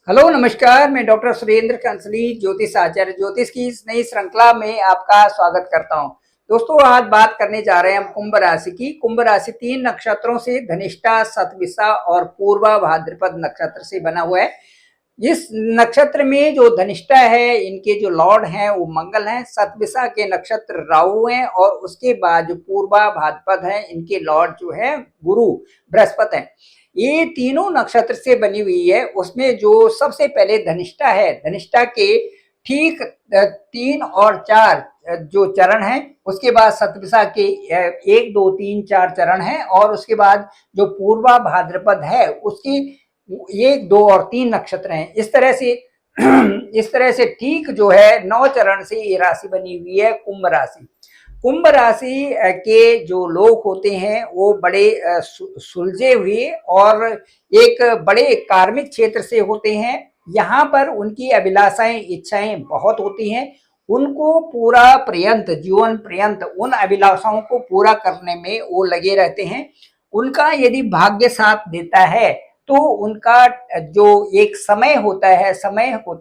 Hello नमस्कार, मैं doctor Surendra कंसली ज्योतिष आचार्य ज्योतिष की इस नई श्रृंखला में आपका स्वागत करता हूं। दोस्तों, आज बात करने जा रहे हैं हम कुंभ राशि की। कुंभ राशि 3 नक्षत्रों से धनिष्ठा, शतभिषा और पूर्वा भाद्रपद नक्षत्र से बना हुआ है। इस नक्षत्र में जो धनिष्ठा है, इनके जो लॉर्ड हैं वो मंगल हैं। शतभिषा के नक्षत्र राहु हैं और उसके बाद जो पूर्वा भाद्रपद है, इनके लॉर्ड जो है गुरु बृहस्पति हैं। ये तीनों नक्षत्र से बनी हुई है। उसमें जो सबसे पहले धनिष्ठा है, धनिष्ठा के ठीक 3 और 4 जो चरण हैं, उसके बाद शतभिषा के 1 2 3 4 चरण हैं और उसके बाद जो पूर्वा भाद्रपद है उसकी 1 2 और 3 नक्षत्र हैं। इस तरह से ठीक जो है 9 चरण से ये राशि बनी हुई है कुंभ राशि। कुंभ राशि के जो लोग होते हैं वो बड़े सुलझे हुए और एक बड़े कार्मिक क्षेत्र से होते हैं। यहाँ पर उनकी अभिलाषाएं, इच्छाएं बहुत होती हैं। उनको पूरा पर्यंत, जीवन पर्यंत उन अभिलाषाओं को पूरा करने में वो लगे रहते हैं। उनका यदि भाग्य साथ देता है तो उनका जो एक समय होता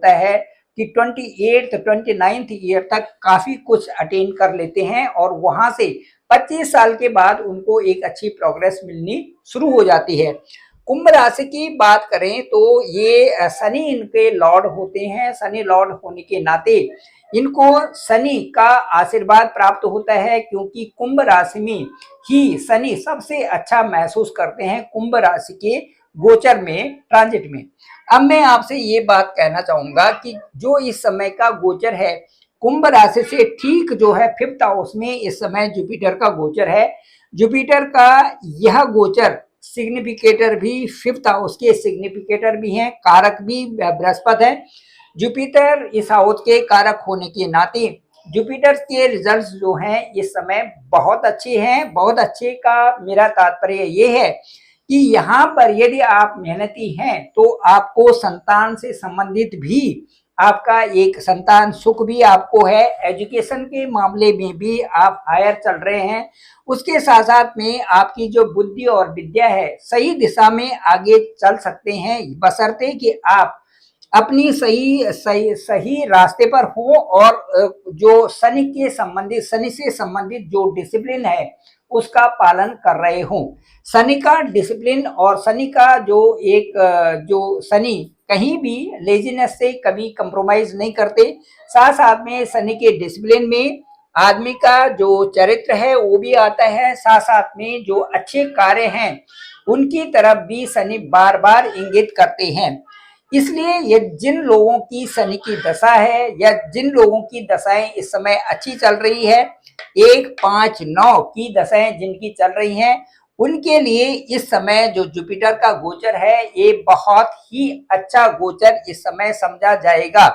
है कि 28th 29th ईयर तक काफी कुछ अटेन कर लेते हैं और वहां से 25 साल के बाद उनको एक अच्छी प्रोग्रेस मिलनी शुरू हो जाती है। कुंभ राशि की बात करें तो ये शनि इनके लॉर्ड होते हैं। शनि लॉर्ड होने के नाते इनको शनि का आशीर्वाद प्राप्त होता है, क्योंकि कुंभ राशि में ही शनि सबसे अच्छा महसूस करते हैं कुंभ राशि के गोचर में, ट्रांजिट में। अब मैं आपसे ये बात कहना चाहूंगा कि जो इस समय का गोचर है, कुंभ राशि से ठीक जो है 5th हाउस में इस समय जुपिटर का गोचर है। जुपिटर का यह गोचर सिग्निफिकेटर भी 5th हाउस के सिग्निफिकेटर भी हैं, कारक भी बृहस्पति है। जुपिटर इस हाउस के कारक होने के नाते जुपिटर के रिजल्ट्स जो हैं इस समय बहुत अच्छे हैं। बहुत अच्छे का मेरा तात्पर्य ये है कि यहाँ पर यदि आप मेहनती हैं तो आपको संतान से संबंधित भी आपका एक संतान सुख भी आपको है। एजुकेशन के मामले में भी आप हायर चल रहे हैं। उसके साथ साथ में आपकी जो बुद्धि और विद्या है सही दिशा में आगे चल सकते हैं, बशर्ते कि आप अपनी सही रास्ते पर हो और जो शनि से संबंधित जो डिसिप्लिन है उसका पालन कर रहे हो। शनि का डिसिप्लिन और शनि का जो शनि कहीं भी लेजीनेस से कभी कंप्रोमाइज नहीं करते। साथ साथ में शनि के डिसिप्लिन में आदमी का जो चरित्र है वो भी आता है। साथ साथ में जो अच्छे कार्य हैं उनकी तरफ भी शनि बार बार इंगित करते हैं। इसलिए ये जिन लोगों की शनि की दशा है या जिन लोगों की दशाएं इस समय अच्छी चल रही है, 1 5 9 की दशाएं जिनकी चल रही हैं, उनके लिए इस समय जो जुपिटर का गोचर है ये बहुत ही अच्छा गोचर इस समय समझा जाएगा।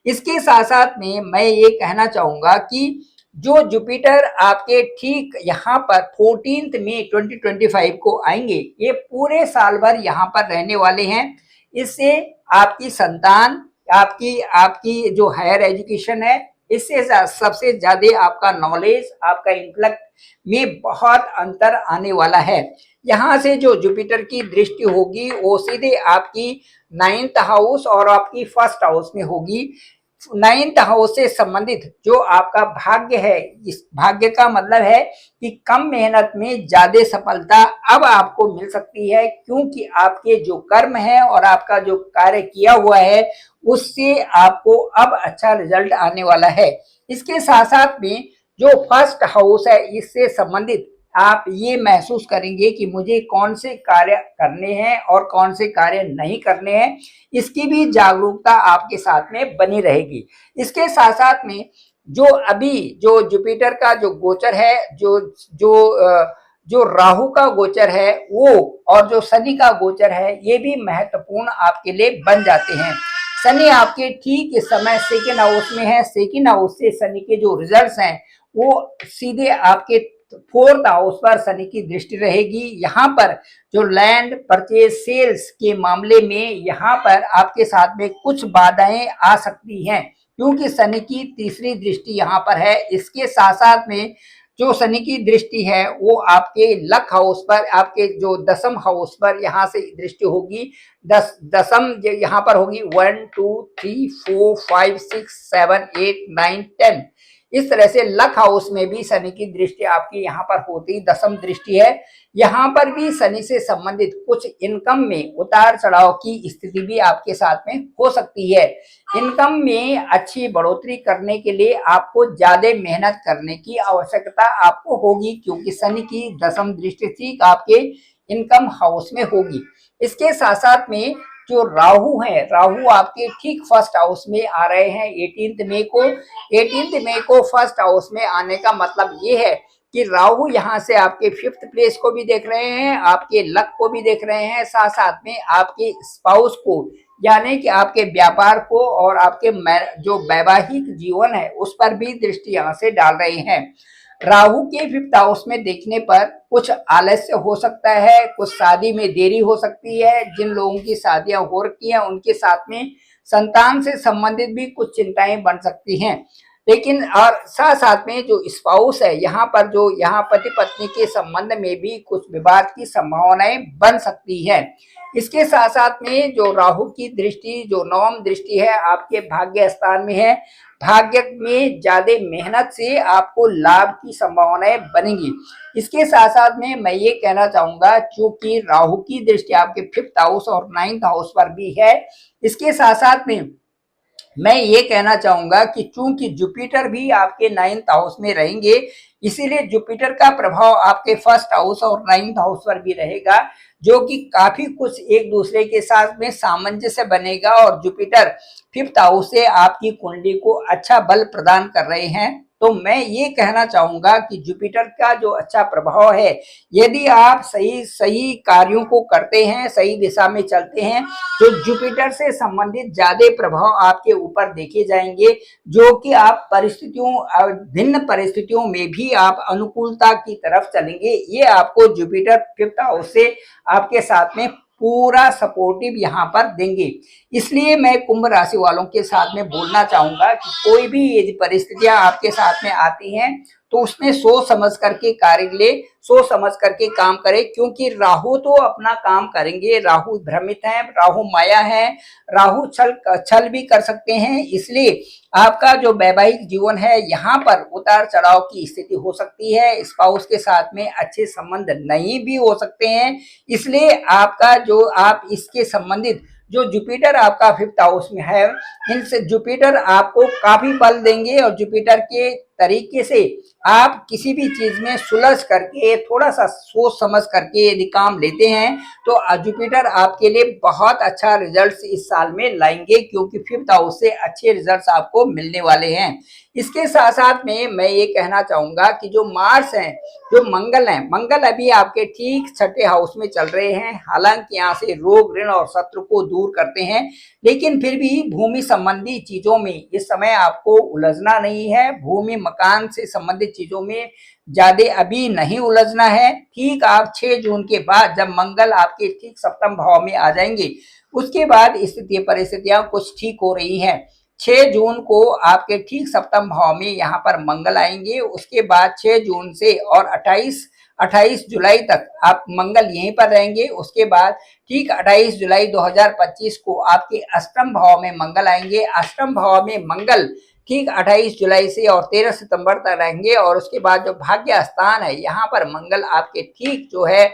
इसके साथ साथ में मैं ये कहना चाहूंगा कि जो जुपिटर आपके ठीक यहाँ पर 14 मई 2025 को आएंगे, ये पूरे साल भर यहाँ पर रहने वाले हैं। इससे आपकी संतान, आपकी आपकी जो हायर एजुकेशन है, इससे सबसे ज्यादा आपका नॉलेज, आपका इंटेलेक्ट में बहुत अंतर आने वाला है। यहाँ से जो जुपिटर की दृष्टि होगी वो सीधे आपकी 9th हाउस और आपकी 1st हाउस में होगी। 9th हाउस से संबंधित जो आपका भाग्य है, इस भाग्य का मतलब है कि कम मेहनत में ज्यादा सफलता अब आपको मिल सकती है, क्योंकि आपके जो कर्म है और आपका जो कार्य किया हुआ है उससे आपको अब अच्छा रिजल्ट आने वाला है। इसके साथ साथ में जो 1st हाउस है इससे संबंधित आप ये महसूस करेंगे कि मुझे कौन से कार्य करने हैं और कौन से कार्य नहीं करने हैं, इसकी भी जागरूकता आपके साथ में बनी रहेगी। इसके साथ साथ में जो अभी जो जुपिटर का जो गोचर है, जो राहु का गोचर है वो और जो शनि का गोचर है, ये भी महत्वपूर्ण आपके लिए बन जाते हैं। शनि आपके ठीक इस समय 2nd हाउस में है। 2nd हाउस से शनि के जो रिजल्ट्स हैं वो सीधे आपके 4th हाउस पर शनि की दृष्टि रहेगी। यहाँ पर जो लैंड परचेज सेल्स के मामले में यहाँ पर आपके साथ में कुछ बाधाएं आ सकती हैं, क्योंकि शनि की तीसरी दृष्टि यहाँ पर है। इसके साथ साथ में जो शनि की दृष्टि है वो आपके लक हाउस पर, आपके जो दसम हाउस पर यहाँ से दृष्टि होगी। दसम यहाँ पर होगी 1 2 3 4 5 6 7 8 9 10। इस तरह से लक हाउस में भी शनि की दृष्टि आपकी यहाँ पर होती, दसम दृष्टि है। यहाँ पर भी शनि से संबंधित कुछ इनकम में उतार चढ़ाव की स्थिति भी आपके साथ में हो सकती है। इनकम में अच्छी बढ़ोतरी करने के लिए आपको ज्यादा मेहनत करने की आवश्यकता आपको होगी, क्योंकि शनि की दसम दृष्टि ठीक आपके इनकम हाउस में होगी। इसके साथ साथ में जो राहु है, राहु आपके ठीक फर्स्ट हाउस में आ रहे हैं 18 मई को। 18 मई को फर्स्ट हाउस में आने का मतलब ये है कि राहु यहाँ से आपके 5th प्लेस को भी देख रहे हैं, आपके लक को भी देख रहे हैं, साथ साथ में आपके स्पाउस को, यानी कि आपके व्यापार को और आपके जो वैवाहिक जीवन है उस पर भी दृष्टि यहाँ से डाल रहे हैं। राहु के 5th हाउस में देखने पर कुछ आलस्य हो सकता है, कुछ शादी में देरी हो सकती है। जिन लोगों की शादियां हो रखी हैं उनके साथ में संतान से संबंधित भी कुछ चिंताएं बन सकती हैं। लेकिन और साथ साथ में जो स्पाउस है यहाँ पर, जो यहाँ पति पत्नी के संबंध में भी कुछ विवाद की संभावनाएं बन सकती है। इसके साथ साथ में जो राहु की दृष्टि, जो नवम दृष्टि है, आपके भाग्य स्थान में है। भाग्य में ज्यादा मेहनत से आपको लाभ की संभावनाएं बनेंगी। इसके साथ साथ में मैं ये कहना चाहूंगा, क्योंकि राहु की दृष्टि आपके 5th हाउस और 9th हाउस पर भी है, इसके साथ साथ में मैं ये कहना चाहूंगा कि चूंकि जुपिटर भी आपके 9th हाउस में रहेंगे, इसीलिए जुपिटर का प्रभाव आपके 1st हाउस और 9th हाउस पर भी रहेगा, जो कि काफी कुछ एक दूसरे के साथ में सामंजस्य बनेगा। और जुपिटर 5th हाउस से आपकी कुंडली को अच्छा बल प्रदान कर रहे हैं। तो मैं ये कहना चाहूंगा कि जुपिटर का जो अच्छा प्रभाव है, यदि आप सही सही कार्यों को करते हैं, सही दिशा में चलते हैं, तो जुपिटर से संबंधित ज्यादा प्रभाव आपके ऊपर देखे जाएंगे, जो कि आप भिन्न परिस्थितियों में भी आप अनुकूलता की तरफ चलेंगे। ये आपको जुपिटर 5th हाउस से आपके साथ में पूरा सपोर्टिव यहाँ पर देंगे। इसलिए मैं कुंभ राशि वालों के साथ में बोलना चाहूंगा कि कोई भी यदि परिस्थितियां आपके साथ में आती हैं तो उसमें सोच समझ करके कार्य ले, सोच समझ करके काम करें, क्योंकि राहु तो अपना काम करेंगे। राहु भ्रमित है, राहु माया है, राहु छल भी कर सकते हैं। इसलिए आपका जो वैवाहिक जीवन है यहाँ पर उतार चढ़ाव की स्थिति हो सकती है। स्पाउस के साथ में अच्छे संबंध नहीं भी हो सकते हैं। इसलिए आपका जो आप इसके संबंधित जो जुपिटर आपका 5th हाउस में है, इनसे जुपिटर आपको काफी बल देंगे। और जुपिटर के तरीके से आप किसी भी चीज में सुलझ करके, थोड़ा सा सोच समझ करके यदि काम लेते हैं तो जुपिटर आपके लिए बहुत अच्छा रिजल्ट इस साल में लाएंगे, क्योंकि 5th हाउस से अच्छे रिजल्ट आपको मिलने वाले हैं। इसके साथ साथ में मैं ये कहना चाहूंगा कि जो मार्स है, जो मंगल है, मंगल अभी आपके ठीक 6ठे हाउस में चल रहे हैं। हालांकि यहाँ से रोग, ऋण और शत्रु को दूर करते हैं, लेकिन फिर भी भूमि संबंधी चीजों में इस समय आपको उलझना नहीं है। भूमि मकान से संबंधित चीजों में ज्यादा अभी नहीं उलझना है। ठीक आप 6 जून के बाद जब मंगल आपके ठीक 7th भाव में आ जाएंगे, उसके बाद स्थिति परिस्थितियां कुछ ठीक हो रही हैं। 6 जून को आपके ठीक 7th भाव में यहाँ पर मंगल आएंगे। उसके बाद 6 जून से और 28 जुलाई तक आप मंगल यहीं पर रहेंगे। उसके बाद ठीक 28 जुलाई 2025 को आपके अष्टम भाव में मंगल आएंगे। अष्टम भाव में मंगल ठीक 28 जुलाई से और 13 सितंबर तक रहेंगे। और उसके बाद जो भाग्य स्थान है यहाँ पर मंगल आपके ठीक जो है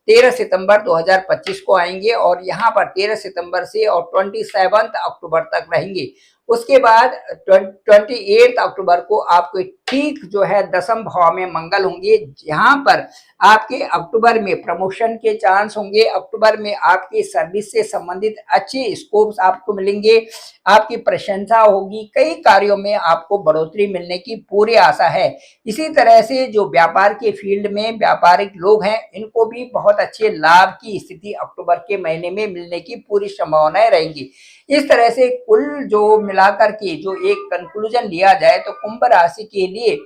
13 सितंबर 2025 को आएंगे और यहाँ पर 13 सितंबर से और 27 अक्टूबर तक रहेंगे। उसके बाद 28 अक्टूबर को आपके ठीक जो है 10th भाव में मंगल होंगे, जहां पर आपके अक्टूबर में प्रमोशन के चांस होंगे। अक्टूबर में आपकी सर्विस से संबंधित अच्छे स्कोप्स आपको मिलेंगे, आपकी प्रशंसा होगी, कई कार्यों में आपको बढ़ोतरी मिलने की पूरी आशा है। इसी तरह से जो व्यापार के फील्ड में व्यापारिक लोग हैं, इनको भी बहुत अच्छे लाभ की स्थिति अक्टूबर के महीने में मिलने की पूरी संभावनाएं रहेंगी। इस तरह से कुल जो मिलाकर के जो एक कंक्लूजन लिया जाए तो कुंभ राशि के लिए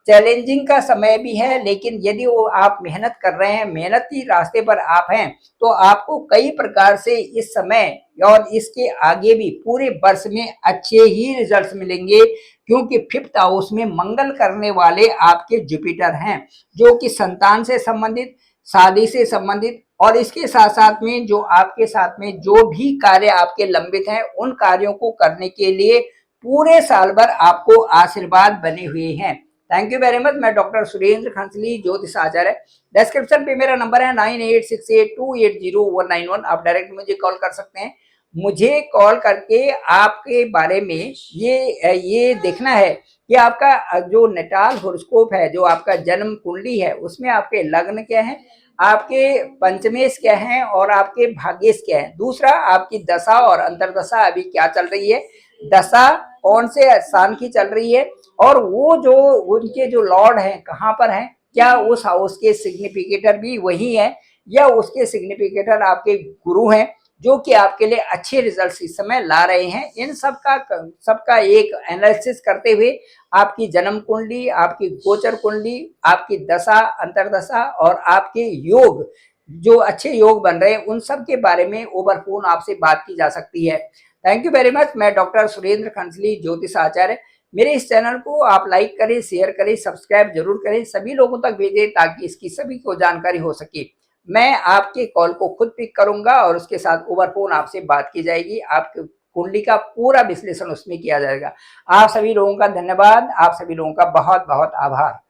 चैलेंजिंग का समय भी है, लेकिन यदि वो आप मेहनत कर रहे हैं, मेहनती रास्ते पर आप हैं, तो आपको कई प्रकार से इस समय और इसके आगे भी पूरे वर्ष में अच्छे ही रिजल्ट्स मिलेंगे, क्योंकि फिफ्थ हाउस में मंगल करने वाले आपके जुपिटर हैं, जो कि संतान से संबंधित, शादी से संबंधित, और इसके साथ साथ में जो आपके साथ में जो भी कार्य आपके लंबित हैं, उन कार्यों को करने के लिए पूरे साल भर आपको आशीर्वाद बने हुए हैं। Thank you very much. मैं डॉक्टर सुरेंद्र खंसली, ज्योतिष आचार्य। डिस्क्रिप्शन पे मेरा नंबर है 9868280191। आप डायरेक्ट मुझे कॉल कर सकते हैं। मुझे कॉल करके आपके बारे में ये देखना है कि आपका जो नेटाल हॉरोस्कोप है, जो आपका जन्म कुंडली है, उसमें आपके लग्न क्या है, आपके पंचमेश क्या है और आपके भाग्येश क्या है। दूसरा, आपकी दशा और अंतर्दशा अभी क्या चल रही है, दशा कौन से स्थान की चल रही है, और वो जो उनके जो लॉर्ड हैं कहाँ पर हैं, क्या उस हाउस के सिग्निफिकेटर भी वही है या उसके सिग्निफिकेटर आपके गुरु हैं, जो कि आपके लिए अच्छे रिजल्ट्स इस समय ला रहे हैं। इन सबका एक एनालिसिस करते हुए आपकी जन्म कुंडली, आपकी गोचर कुंडली, आपकी दशा, अंतर्दशा और आपके योग, जो अच्छे योग बन रहे हैं, उन सब के बारे में ओवर फोन आपसे बात की जा सकती है। Thank you very much. मैं डॉक्टर सुरेंद्र खंसली, ज्योतिष आचार्य। मेरे इस चैनल को आप लाइक करें, शेयर करें, सब्सक्राइब जरूर करें, सभी लोगों तक भेजें ताकि इसकी सभी को जानकारी हो सके। मैं आपके कॉल को खुद पिक करूंगा और उसके साथ ओवर फोन आपसे बात की जाएगी। आपकी कुंडली का पूरा विश्लेषण उसमें किया जाएगा। आप सभी लोगों का धन्यवाद, आप सभी लोगों का बहुत बहुत आभार।